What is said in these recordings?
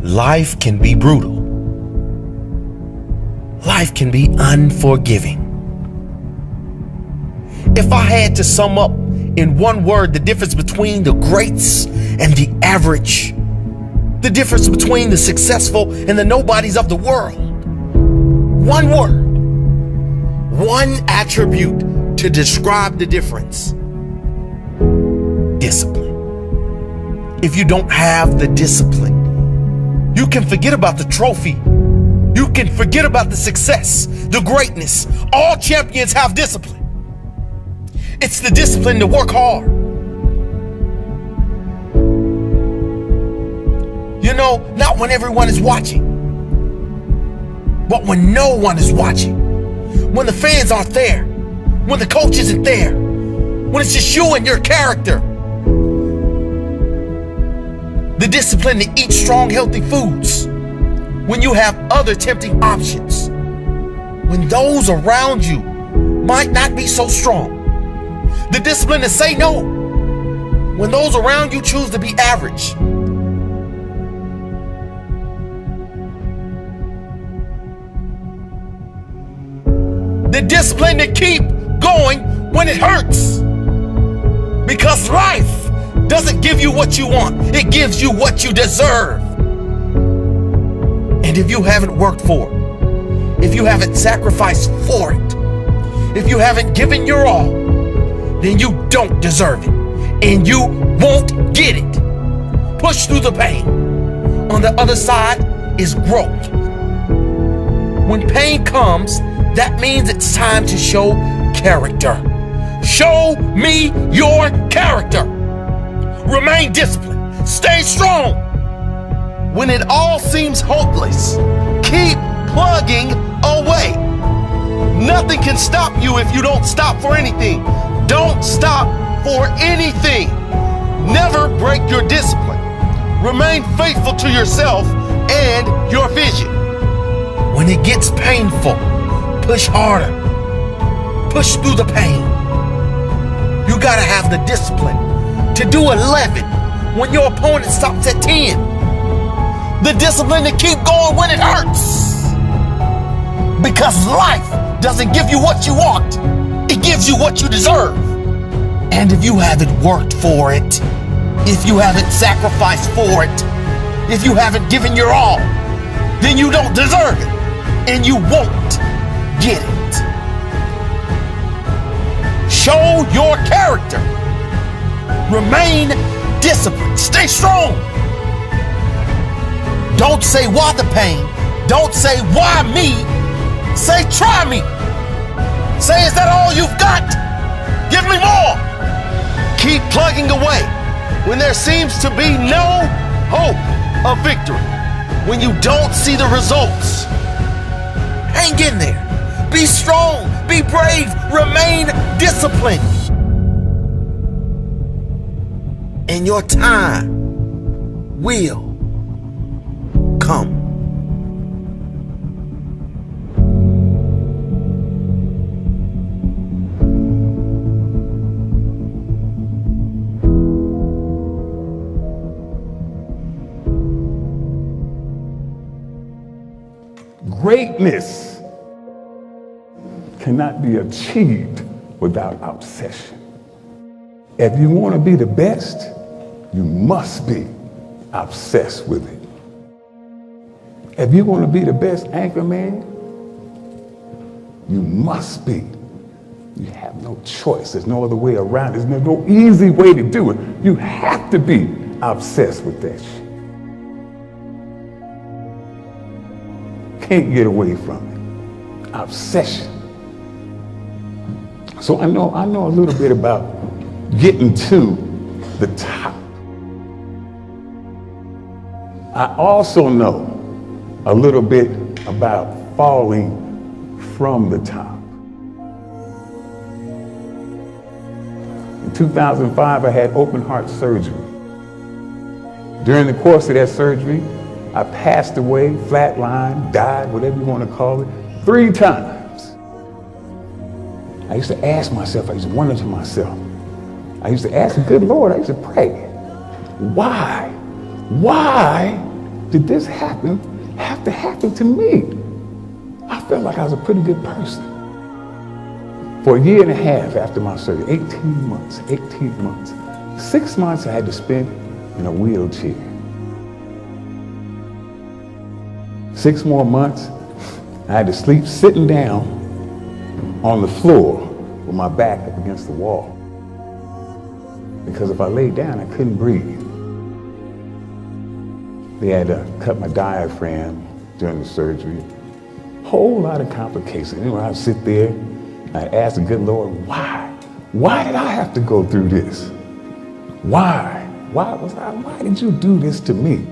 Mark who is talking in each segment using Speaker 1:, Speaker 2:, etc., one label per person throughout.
Speaker 1: Life can be brutal. Life can be unforgiving. If I had to sum up in one word the difference between the greats and the average, the difference between the successful and the nobodies of the world, one word, one attribute to describe the difference: discipline. If you don't have the discipline, you can forget about the trophy. You can forget about the success, the greatness. All champions have discipline. It's the discipline to work hard. You know, not when everyone is watching, but when no one is watching. When the fans aren't there. When the coach isn't there. When it's just you and your character. The discipline to eat strong, healthy foods when you have other tempting options. When those around you might not be so strong. The discipline to say no when those around you choose to be average. The discipline to keep going when it hurts. Because life doesn't give you what you want. It gives you what you deserve. And if you haven't worked for it, if you haven't sacrificed for it, if you haven't given your all, then you don't deserve it. And you won't get it. Push through the pain. On the other side is growth. When pain comes, that means it's time to show character. Show me your character. Remain disciplined. Stay strong. When it all seems hopeless, keep plugging away. Nothing can stop you if you don't stop for anything. Don't stop for anything. Never break your discipline. Remain faithful to yourself and your vision. When it gets painful, push harder. Push through the pain. You gotta have the discipline to do 11 when your opponent stops at 10. The discipline to keep going when it hurts. Because life doesn't give you what you want. It gives you what you deserve. And if you haven't worked for it, if you haven't sacrificed for it, if you haven't given your all, then you don't deserve it. And you won't get it. Show your character. Remain disciplined. Stay strong. Don't say why the pain. Don't say why me. Say try me. Say, is that all you've got? Give me more. Keep plugging away when there seems to be no hope of victory. When you don't see the results. Hang in there. Be strong. Be brave. Remain disciplined. And your time will come.
Speaker 2: Greatness cannot be achieved without obsession. If you want to be the best, you must be obsessed with it. If you want to be the best anchor man, you must be. You have no choice. There's no other way around it. There's no easy way to do it. You have to be obsessed with that shit. Can't get away from it. Obsession. So I know a little bit about getting to the top. I also know a little bit about falling from the top. In 2005, I had open heart surgery. During the course of that surgery, I passed away, flatlined, died, whatever you want to call it, 3 times. I used to ask myself, I used to wonder to myself, I used to ask the good Lord, I used to pray, why did this have to happen to me? I felt like I was a pretty good person. For a year and a half after my surgery, 18 months. 6 months I had to spend in a wheelchair. 6 more months, I had to sleep sitting down on the floor with my back up against the wall. Because if I laid down, I couldn't breathe. They had to cut my diaphragm during the surgery. Whole lot of complications. You know, I'd sit there, I'd ask the good Lord, why? Why did I have to go through this? Why? Why did you do this to me?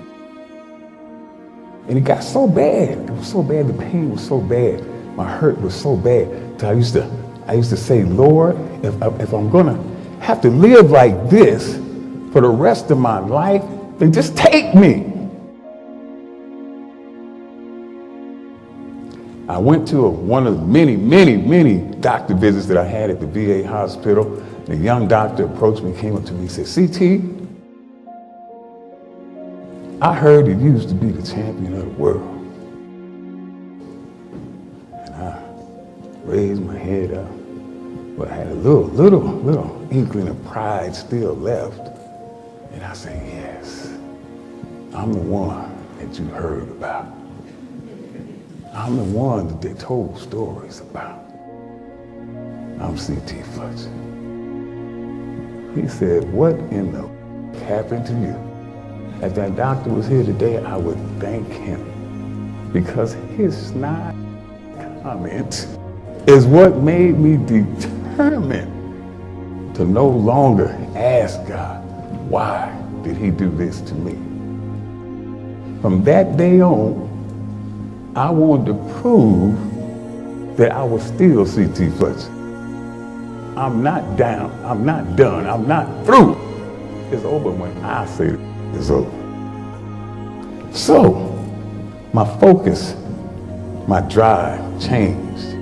Speaker 2: And it got so bad. It was so bad. The pain was so bad. My hurt was so bad. So I used to say, Lord, if I'm gonna have to live like this for the rest of my life, then just take me. I went to one of the many doctor visits that I had at the VA hospital. The young doctor approached me, came up to me, and said, CT, I heard that you used to be the champion of the world. And I raised my head up, but I had a little inkling of pride still left. And I said, yes, I'm the one that you heard about. I'm the one that they told stories about. I'm C.T. Fletcher. He said, what in the happened to you? If that doctor was here today, I would thank him, because his snide comment is what made me determined to no longer ask God, why did he do this to me? From that day on, I wanted to prove that I was still C.T. Fletcher. I'm not down, I'm not done, I'm not through. It's over when I say it's over. So, my focus, my drive changed.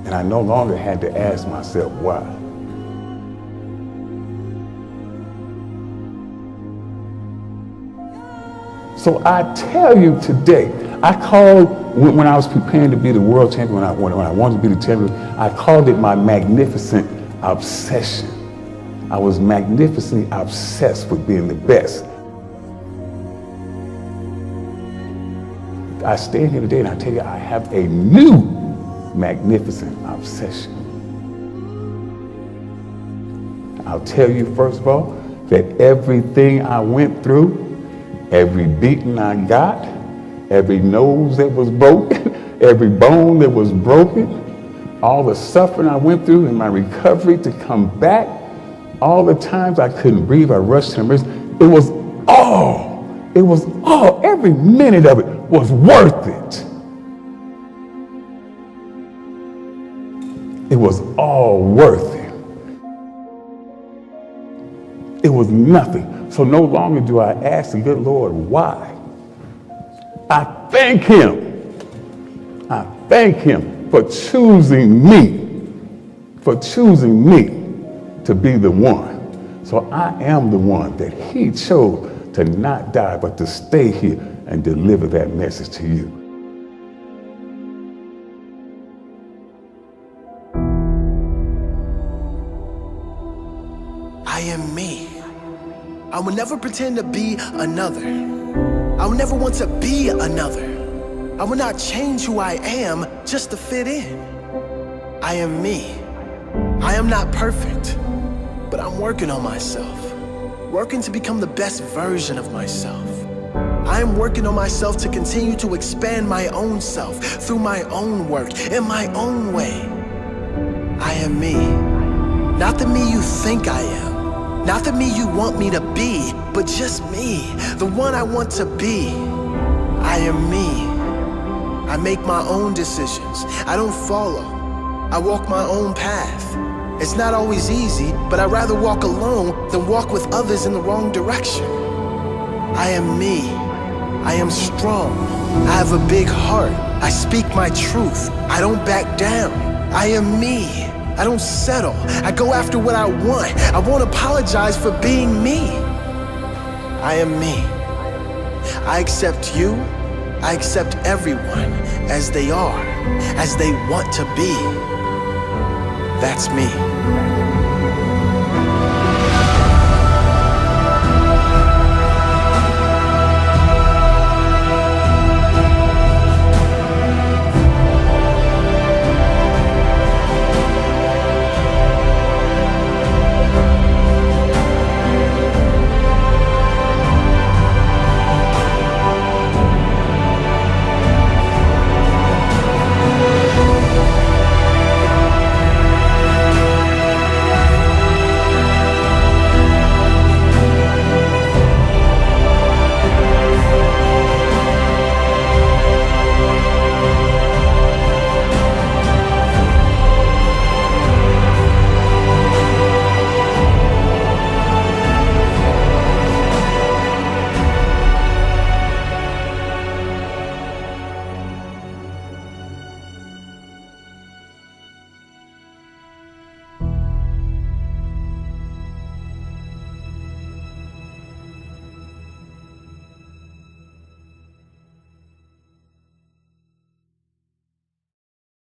Speaker 2: And I no longer had to ask myself why. So I tell you today, I called, when I was preparing to be the world champion, when I wanted to be the champion, I called it my magnificent obsession. I was magnificently obsessed with being the best. I stand here today and I tell you, I have a new magnificent obsession. I'll tell you, first of all, that everything I went through, every beating I got, every nose that was broken, every bone that was broken, all the suffering I went through in my recovery to come back, all the times I couldn't breathe, I rushed to the emergency, it was all, every minute of it was worth it. It was all worth it. It was nothing. So no longer do I ask the good Lord why. I thank him. I thank him for choosing me, to be the one. So I am the one that he chose to not die, but to stay here and deliver that message to you.
Speaker 1: I am me. I will never pretend to be another. I will never want to be another. I will not change who I am just to fit in. I am me. I am not perfect, but I'm working on myself, working to become the best version of myself. I am working on myself to continue to expand my own self through my own work, in my own way. I am me. Not the me you think I am. Not the me you want me to be, but just me, the one I want to be. I am me. I make my own decisions. I don't follow. I walk my own path. It's not always easy, but I'd rather walk alone than walk with others in the wrong direction. I am me. I am strong. I have a big heart. I speak my truth. I don't back down. I am me. I don't settle. I go after what I want. I won't apologize for being me. I am me.
Speaker 3: I accept you. I accept everyone as they are, as they want to be. That's me.